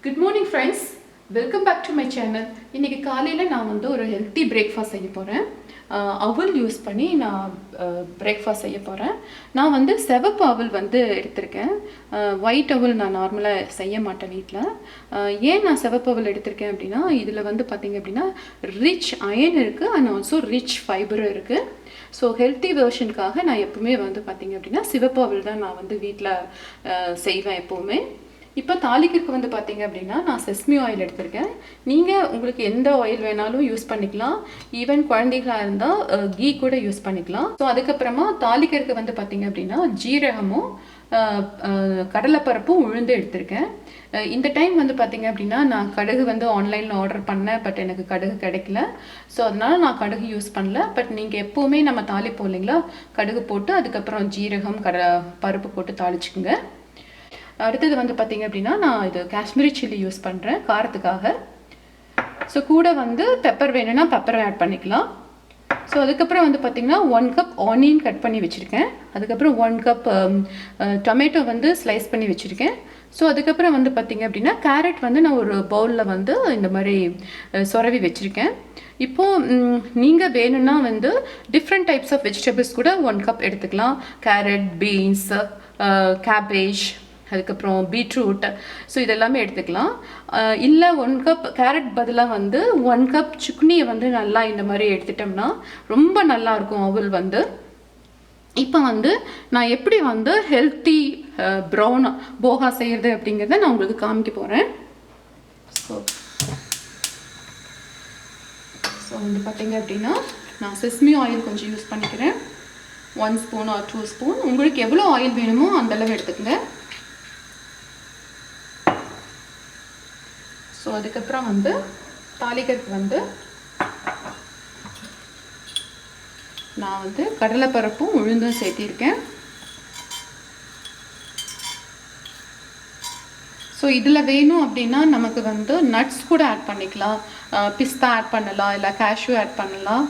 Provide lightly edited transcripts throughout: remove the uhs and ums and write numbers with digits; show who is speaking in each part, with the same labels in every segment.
Speaker 1: Good morning friends, welcome back to my channel. இன்னைக்கு காலையில நான் வந்து ஒரு healthy breakfast செய்ய போறேன். அவல் யூஸ் பண்ணி நான் பிரேக்ஃபாஸ்ட் செய்ய போறேன். நான் வந்து சிவப்பு அவல் வந்து எடுத்துர்க்கேன். ஒயிட் அவல் நான் நார்மலா செய்ய மாட்டேன் வீட்ல. ஏன் நான் சிவப்பு அவல் எடுத்துர்க்கேன் அப்படினா இதுல வந்து பாத்தீங்க அப்படினா rich iron இருக்கு and also rich fiber இருக்கு. ஸோ ஹெல்த்தி வெர்ஷனுக்காக நான் எப்பவுமே வந்து பார்த்தீங்க அப்படின்னா சிவப்பு அவல் தான் நான் வந்து வீட்டில் செய்வேன் எப்போவுமே. இப்போ தாளிக்கிறதுக்கு வந்து பார்த்தீங்க அப்படின்னா நான் செஸ்மி ஆயில் எடுத்திருக்கேன். நீங்கள் உங்களுக்கு எந்த ஆயில் வேணாலும் யூஸ் பண்ணிக்கலாம். ஈவன் குழந்தைகளாக இருந்தால் கீ கூட யூஸ் பண்ணிக்கலாம். ஸோ அதுக்கப்புறமா தாளிக்கிறதுக்கு வந்து பார்த்தீங்க அப்படின்னா ஜீரகமும் கடலைப்பருப்பும் உளுந்து எடுத்திருக்கேன். இந்த டைம் வந்து பார்த்தீங்க அப்படின்னா நான் கடுகு வந்து ஆன்லைனில் ஆர்டர் பண்ணேன். பட் எனக்கு கடுகு கிடைக்கல. ஸோ அதனால் நான் கடுகு யூஸ் பண்ணல. பட் நீங்கள் எப்போவுமே நம்ம தாளிப்போம் இல்லைங்களா, கடுகு போட்டு அதுக்கப்புறம் ஜீரகம் பருப்பு போட்டு தாளிச்சுக்குங்க. அடுத்தது வந்து பார்த்தீங்க அப்படின்னா நான் இது காஷ்மீரி சில்லி யூஸ் பண்ணுறேன் காரத்துக்காக. ஸோ கூட வந்து பெப்பர் வேணும்னா பெப்பர் ஆட் பண்ணிக்கலாம். ஸோ அதுக்கப்புறம் வந்து பார்த்திங்கன்னா 1 கப் ஆனியன் கட் பண்ணி வச்சுருக்கேன். அதுக்கப்புறம் 1 கப் டொமேட்டோ வந்து ஸ்லைஸ் பண்ணி வச்சுருக்கேன். ஸோ அதுக்கப்புறம் வந்து பார்த்திங்க அப்படின்னா கேரட் வந்து நான் ஒரு பவுலில் வந்து இந்த மாதிரி சொரவி வச்சுருக்கேன். இப்போது நீங்கள் வேணும்னா வந்து டிஃப்ரெண்ட் டைப்ஸ் ஆஃப் வெஜிடபிள்ஸ் கூட 1 கப் எடுத்துக்கலாம். கேரட், பீன்ஸ், கேபேஜ், அதுக்கப்புறம் பீட்ரூட், ஸோ இதெல்லாமே எடுத்துக்கலாம். இல்லை 1 கப் கேரட் பதிலாக வந்து 1 கப் சுக்னியை வந்து நல்லா இந்த மாதிரி எடுத்துட்டோம்னா ரொம்ப நல்லாயிருக்கும் அவல் வந்து. இப்போ வந்து நான் எப்படி வந்து ஹெல்த்தி ப்ரௌன் போஹா செய்கிறது அப்படிங்கிறத நான் உங்களுக்கு காமிக்க போகிறேன். ஸோ வந்து பார்த்தீங்க அப்படின்னா நான் செஸ்மி ஆயில் கொஞ்சம் யூஸ் பண்ணிக்கிறேன். 1 ஸ்பூன் ஆர் 2 ஸ்பூன், உங்களுக்கு எவ்வளோ ஆயில் வேணுமோ அந்தளவு எடுத்துக்கங்க. ஸோ அதுக்கப்புறம் வந்து தாளிக்கிறதுக்கு வந்து நான் வந்து கடலைப்பருப்பும் உளுந்தும் சேர்த்திருக்கேன். ஸோ இதில் வேணும் அப்படின்னா நமக்கு வந்து நட்ஸ் கூட ஆட் பண்ணிக்கலாம். பிஸ்தா ஆட் பண்ணலாம், இல்லை கேஷ்யூ ஆட் பண்ணலாம்.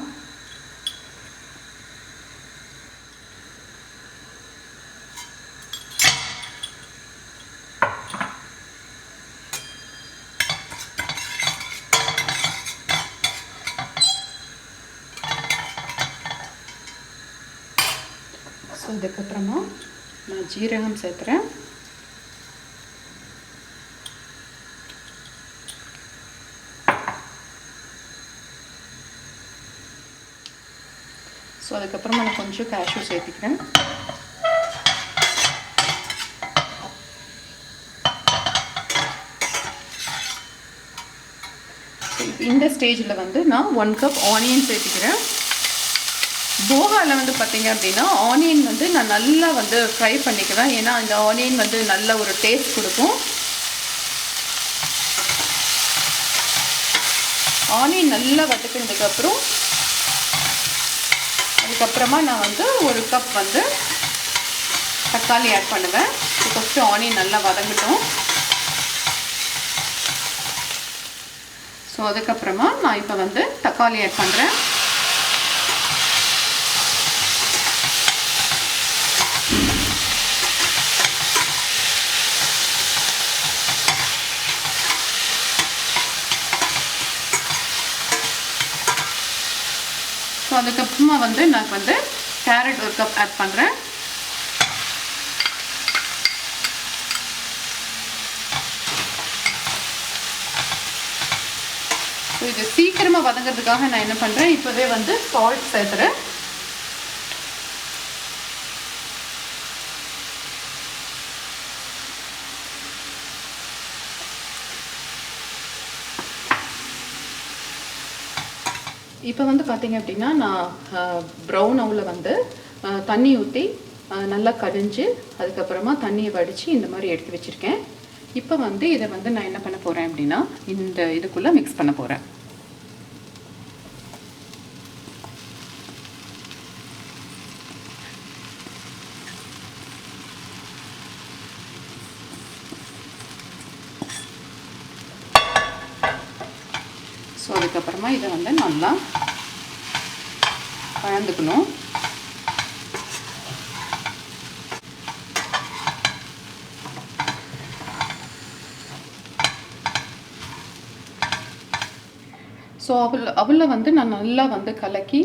Speaker 1: ஸோ இதுக்கப்புறமா நான் ஜீரகம் சேர்த்துறேன். ஸோ அதுக்கப்புறமா நான் கொஞ்சம் கேஷ்யூ சேர்த்துக்கிறேன். இந்த ஸ்டேஜில் வந்து நான் 1 கப் ஆனியன் சேர்த்துக்கிறேன். போகாவில் வந்து பார்த்தீங்க அப்படின்னா ஆனியன் வந்து நான் நல்லா வந்து ஃப்ரை பண்ணிக்கிறேன். ஏன்னா இந்த ஆனியன் வந்து நல்ல ஒரு டேஸ்ட் கொடுக்கும். ஆனியன் நல்லா வதக்கினதுக்கப்புறம் அதுக்கப்புறமா நான் வந்து 1 கப் வந்து தக்காளி ஆட் பண்ணுவேன். ஃபஸ்ட்டு ஆனியன் நல்லா வதங்கட்டும். ஸோ அதுக்கப்புறமா நான் இப்போ வந்து தக்காளி ஆட் பண்ணுறேன். ஸோ அதுக்கப்புறமா வந்து நான் வந்து கேரட் 1 கப் ஆட் பண்ணுறேன். ஸோ இது சீக்கிரமாக வதங்கிறதுக்காக நான் என்ன பண்ணுறேன், இப்போவே வந்து சால்ட் சேர்த்துறேன். இப்போ வந்து பார்த்தீங்க அப்படின்னா நான் ப்ரௌன் அவலில் வந்து தண்ணி ஊற்றி நல்லா கடிஞ்சு அதுக்கப்புறமா தண்ணியை வடித்து இந்த மாதிரி எடுத்து வச்சுருக்கேன். இப்போ வந்து இதை வந்து நான் என்ன பண்ண போகிறேன் அப்படின்னா இந்த இதுக்குள்ளே மிக்ஸ் பண்ண போகிறேன். ஸோ அதுக்கப்புறமா இதை வந்து நல்லா கலந்துக்கணும். ஸோ அவலில் வந்து நான் நல்லா வந்து கலக்கி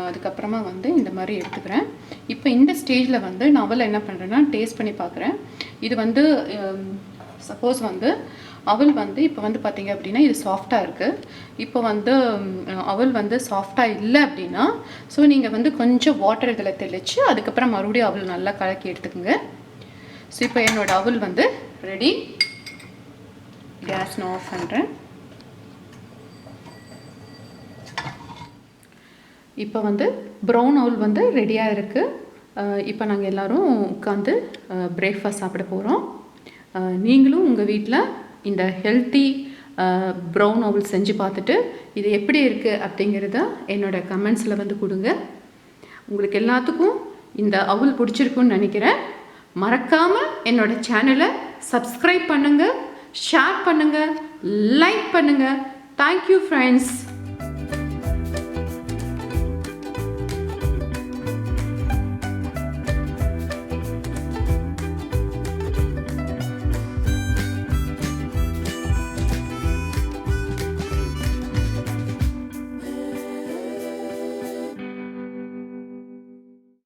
Speaker 1: அதுக்கப்புறமா வந்து இந்த மாதிரி எடுத்துக்கிறேன். இப்போ இந்த ஸ்டேஜில் வந்து நான் அவல் என்ன பண்ணுறேன்னா டேஸ்ட் பண்ணி பார்க்குறேன். இது வந்து சப்போஸ் வந்து அவல் வந்து இப்போ வந்து பார்த்திங்க அப்படின்னா இது சாஃப்டாக இருக்குது. இப்போ வந்து அவல் வந்து சாஃப்டாக இல்லை அப்படின்னா ஸோ நீங்கள் வந்து கொஞ்சம் வாட்டர் இதில் தெளித்து அதுக்கப்புறம் மறுபடியும் அவல் நல்லா கலக்கி எடுத்துக்கோங்க. ஸோ இப்போ என்னோடய அவல் வந்து ரெடி. கேஸ் நான் ஆஃப் பண்ணுறேன். இப்போ வந்து ப்ரௌன் அவல் வந்து ரெடியாக இருக்குது. இப்போ நாங்கள் எல்லோரும் உட்காந்து பிரேக்ஃபாஸ்ட் சாப்பிட போகிறோம். நீங்களும் உங்கள் வீட்டில் இந்த ஹெல்த்தி ப்ரௌன் அவல் செஞ்சு பார்த்துட்டு இது எப்படி இருக்குது அப்படிங்கிறத என்னோடய கமெண்ட்ஸில் வந்து கொடுங்க. உங்களுக்கு எல்லாத்துக்கும் இந்த அவல் பிடிச்சிருக்குன்னு நினைக்கிறேன். மறக்காமல் என்னோடய சேனலை சப்ஸ்கிரைப் பண்ணுங்கள், ஷேர் பண்ணுங்கள், லைக் பண்ணுங்கள். Thank you friends.